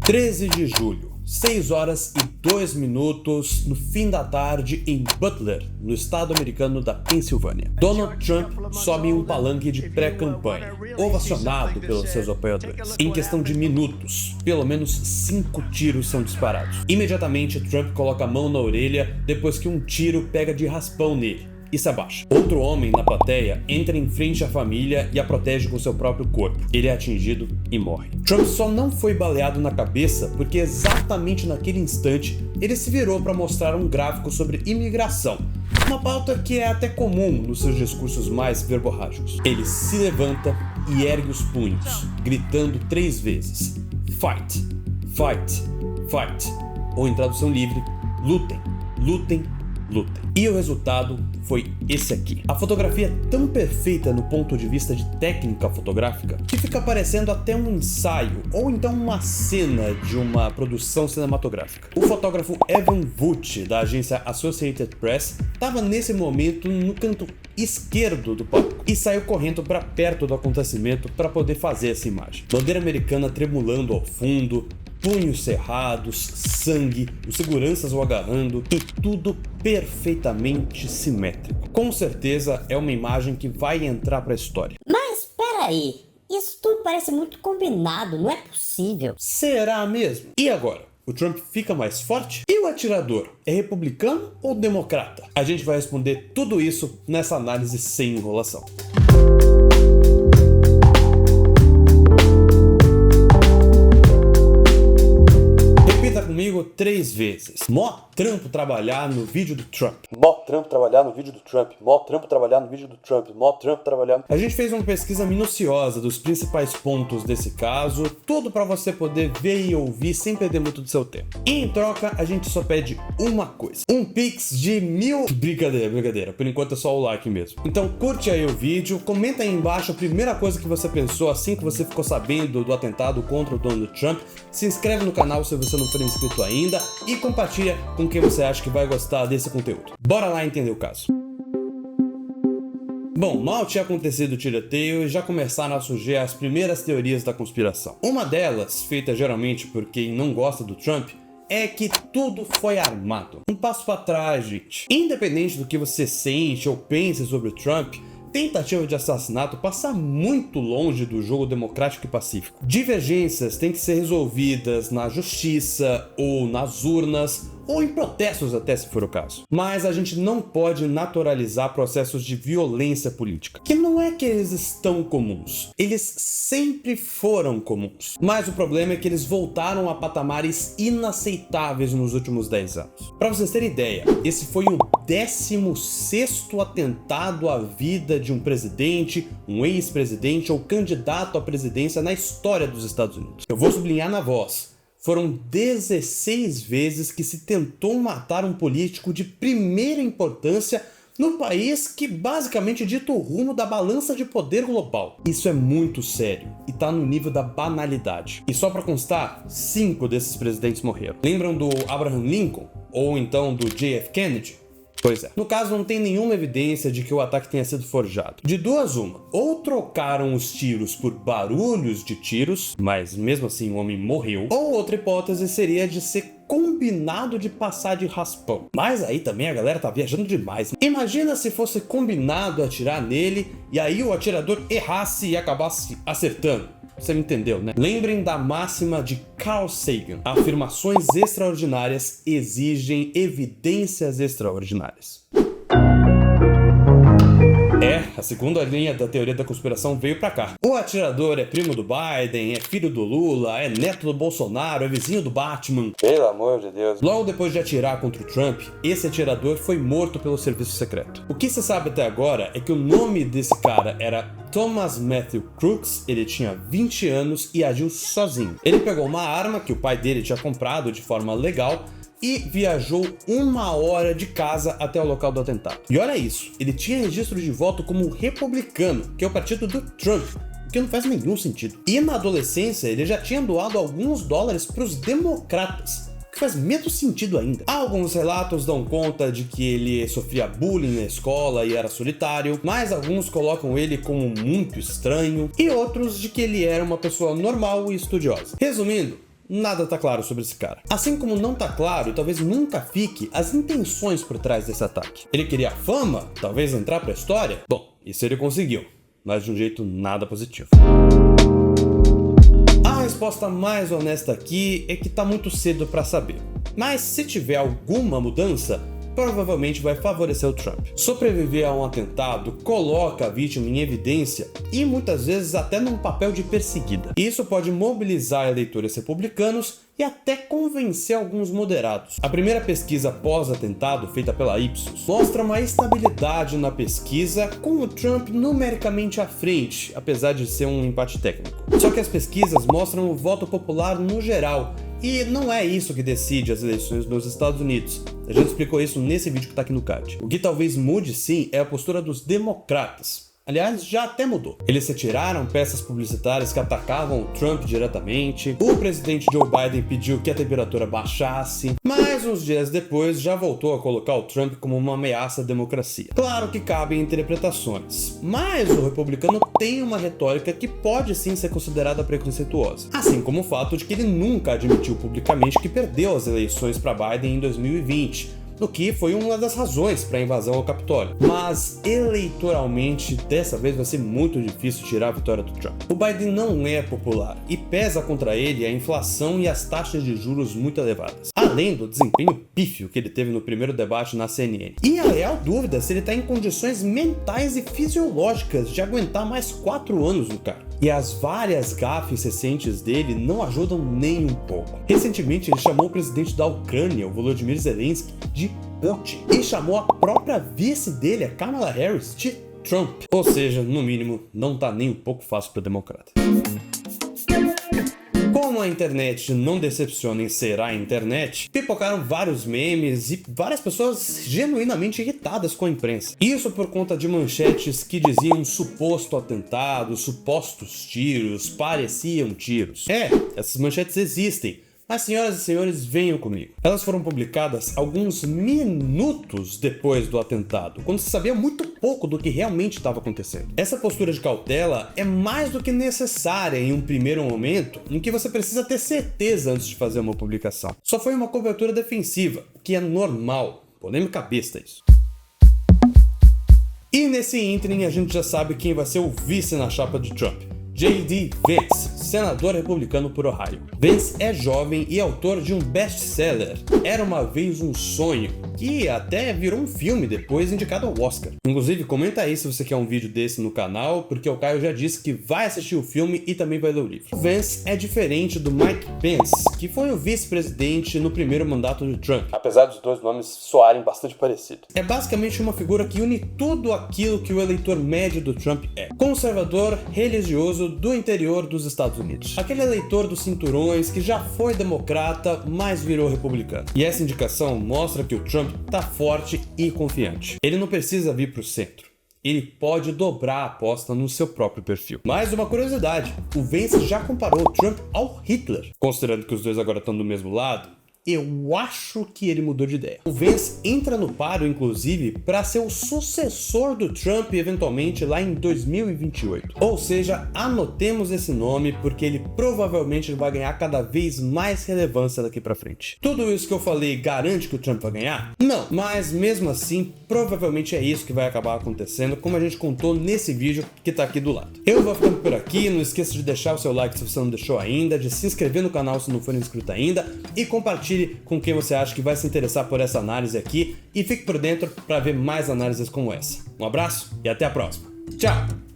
13 de julho, 6 horas e 2 minutos no fim da tarde em Butler, no estado americano da Pensilvânia. Donald Trump sobe em um palanque de pré-campanha, ovacionado pelos seus apoiadores. Em questão de minutos, pelo menos 5 tiros são disparados. Imediatamente, Trump coloca a mão na orelha depois que um tiro pega de raspão nele e se abaixa. Outro homem na plateia entra em frente à família e a protege com seu próprio corpo. Ele é atingido e morre. Trump só não foi baleado na cabeça porque exatamente naquele instante ele se virou para mostrar um gráfico sobre imigração, uma pauta que é até comum nos seus discursos mais verborrágicos. Ele se levanta e ergue os punhos, gritando 3 vezes: Fight, fight, fight. Ou em tradução livre, lutem, lutem, lutem. E o resultado foi esse aqui. A fotografia é tão perfeita no ponto de vista de técnica fotográfica que fica parecendo até um ensaio ou então uma cena de uma produção cinematográfica. O fotógrafo Evan Vucci, da agência Associated Press, estava nesse momento no canto esquerdo do palco e saiu correndo para perto do acontecimento para poder fazer essa imagem. Bandeira americana tremulando ao fundo, punhos cerrados, sangue, os seguranças o agarrando e tudo perfeitamente simétrico. Com certeza é uma imagem que vai entrar para a história. Mas peraí, isso tudo parece muito combinado, não é possível. Será mesmo? E agora? O Trump fica mais forte? E o atirador é republicano ou democrata? A gente vai responder tudo isso nessa análise sem enrolação. Comigo 3 vezes. Mó trampo trabalhar no vídeo do Trump. Mó trampo trabalhar no vídeo do Trump. Mó trampo trabalhar no vídeo do Trump. Mó trampo trabalhar. A gente fez uma pesquisa minuciosa dos principais pontos desse caso, tudo para você poder ver e ouvir sem perder muito do seu tempo. E em troca, a gente só pede uma coisa: um pix de 1000. Brincadeira. Por enquanto é só o like mesmo. Então curte aí o vídeo, comenta aí embaixo a primeira coisa que você pensou assim que você ficou sabendo do atentado contra o Donald Trump. Se inscreve no canal se você não for inscrito ainda e compartilha com quem você acha que vai gostar desse conteúdo. Bora lá entender o caso. Bom, mal tinha acontecido o tiroteio e já começaram a surgir as primeiras teorias da conspiração. Uma delas, feita geralmente por quem não gosta do Trump, é que tudo foi armado. Um passo para trás, gente. Independente do que você sente ou pense sobre o Trump, tentativa de assassinato passa muito longe do jogo democrático e pacífico. Divergências têm que ser resolvidas na justiça ou nas urnas, ou em protestos até se for o caso. Mas a gente não pode naturalizar processos de violência política, que não é que eles estão comuns, eles sempre foram comuns. Mas o problema é que eles voltaram a patamares inaceitáveis nos últimos 10 anos. Para vocês terem ideia, esse foi o 16º atentado à vida de um presidente, um ex-presidente ou candidato à presidência na história dos Estados Unidos. Eu vou sublinhar na voz. Foram 16 vezes que se tentou matar um político de primeira importância no país que basicamente dita o rumo da balança de poder global. Isso é muito sério e tá no nível da banalidade. E só pra constar, 5 desses presidentes morreram. Lembram do Abraham Lincoln? Ou então do JF Kennedy? Pois é. No caso, não tem nenhuma evidência de que o ataque tenha sido forjado. De duas uma, ou trocaram os tiros por barulhos de tiros, mas mesmo assim o homem morreu, ou outra hipótese seria de ser combinado de passar de raspão. Mas aí também a galera tá viajando demais. Imagina se fosse combinado atirar nele e aí o atirador errasse e acabasse acertando. Você me entendeu, né? Lembrem da máxima de Carl Sagan: afirmações extraordinárias exigem evidências extraordinárias. A segunda linha da teoria da conspiração veio pra cá. O atirador é primo do Biden, é filho do Lula, é neto do Bolsonaro, é vizinho do Batman. Pelo amor de Deus. Logo depois de atirar contra o Trump, esse atirador foi morto pelo serviço secreto. O que se sabe até agora é que o nome desse cara era Thomas Matthew Crooks, ele tinha 20 anos e agiu sozinho. Ele pegou uma arma que o pai dele tinha comprado de forma legal e viajou 1 hora de casa até o local do atentado. E olha isso, ele tinha registro de voto como republicano, que é o partido do Trump, o que não faz nenhum sentido. E na adolescência ele já tinha doado alguns dólares para os democratas, que faz menos sentido ainda. Alguns relatos dão conta de que ele sofria bullying na escola e era solitário, mas alguns colocam ele como muito estranho, e outros de que ele era uma pessoa normal e estudiosa. Resumindo, nada tá claro sobre esse cara. Assim como não tá claro, e talvez nunca fique, as intenções por trás desse ataque. Ele queria fama? Talvez entrar pra história? Bom, isso ele conseguiu, mas de um jeito nada positivo. A resposta mais honesta aqui é que tá muito cedo pra saber. Mas se tiver alguma mudança, provavelmente vai favorecer o Trump. Sobreviver a um atentado coloca a vítima em evidência e muitas vezes até num papel de perseguida. Isso pode mobilizar eleitores republicanos e até convencer alguns moderados. A primeira pesquisa pós-atentado, feita pela Ipsos, mostra uma estabilidade na pesquisa, com o Trump numericamente à frente, apesar de ser um empate técnico. Só que as pesquisas mostram o voto popular no geral, e não é isso que decide as eleições nos Estados Unidos. A gente explicou isso nesse vídeo que tá aqui no card. O que talvez mude sim é a postura dos democratas. Aliás, já até mudou. Eles retiraram peças publicitárias que atacavam o Trump diretamente, o presidente Joe Biden pediu que a temperatura baixasse, mas uns dias depois já voltou a colocar o Trump como uma ameaça à democracia. Claro que cabem interpretações, mas o republicano tem uma retórica que pode sim ser considerada preconceituosa, assim como o fato de que ele nunca admitiu publicamente que perdeu as eleições para Biden em 2020, no que foi uma das razões para a invasão ao Capitólio. Mas eleitoralmente, dessa vez vai ser muito difícil tirar a vitória do Trump. O Biden não é popular e pesa contra ele a inflação e as taxas de juros muito elevadas, além do desempenho pífio que ele teve no primeiro debate na CNN. E a real dúvida é se ele está em condições mentais e fisiológicas de aguentar mais 4 anos no cargo. E as várias gafes recentes dele não ajudam nem um pouco. Recentemente ele chamou o presidente da Ucrânia, o Volodymyr Zelensky, de Putin, e chamou a própria vice dele, a Kamala Harris, de Trump. Ou seja, no mínimo, não tá nem um pouco fácil para democrata. Como a internet não decepciona em ser a internet, pipocaram vários memes e várias pessoas genuinamente irritadas com a imprensa. Isso por conta de manchetes que diziam suposto atentado, supostos tiros, pareciam tiros. Essas manchetes existem. Mas, senhoras e senhores, venham comigo. Elas foram publicadas alguns minutos depois do atentado, quando se sabia muito pouco do que realmente estava acontecendo. Essa postura de cautela é mais do que necessária em um primeiro momento, em que você precisa ter certeza antes de fazer uma publicação. Só foi uma cobertura defensiva, que é normal. Polêmica besta isso. E nesse ínterim a gente já sabe quem vai ser o vice na chapa de Trump. J.D. Vance, senador republicano por Ohio. Vance é jovem e autor de um best-seller, Era Uma Vez um Sonho, que até virou um filme depois indicado ao Oscar. Inclusive, comenta aí se você quer um vídeo desse no canal, porque o Caio já disse que vai assistir o filme e também vai ler o livro. O Vance é diferente do Mike Pence, que foi o vice-presidente no primeiro mandato de Trump, apesar dos dois nomes soarem bastante parecidos. É basicamente uma figura que une tudo aquilo que o eleitor médio do Trump é. Conservador, religioso, do interior dos Estados Unidos. Aquele eleitor dos cinturões que já foi democrata, mas virou republicano. E essa indicação mostra que o Trump tá forte e confiante. Ele não precisa vir pro centro. Ele pode dobrar a aposta no seu próprio perfil. Mais uma curiosidade, o Vance já comparou o Trump ao Hitler. Considerando que os dois agora estão do mesmo lado, eu acho que ele mudou de ideia. O Vance entra no páreo, inclusive, para ser o sucessor do Trump eventualmente lá em 2028. Ou seja, anotemos esse nome porque ele provavelmente vai ganhar cada vez mais relevância daqui para frente. Tudo isso que eu falei garante que o Trump vai ganhar? Não, mas mesmo assim, provavelmente é isso que vai acabar acontecendo, como a gente contou nesse vídeo que tá aqui do lado. Eu vou ficando por aqui, não esqueça de deixar o seu like se você não deixou ainda, de se inscrever no canal se não for inscrito ainda e compartilhe com quem você acha que vai se interessar por essa análise aqui e fique por dentro para ver mais análises como essa. Um abraço e até a próxima. Tchau!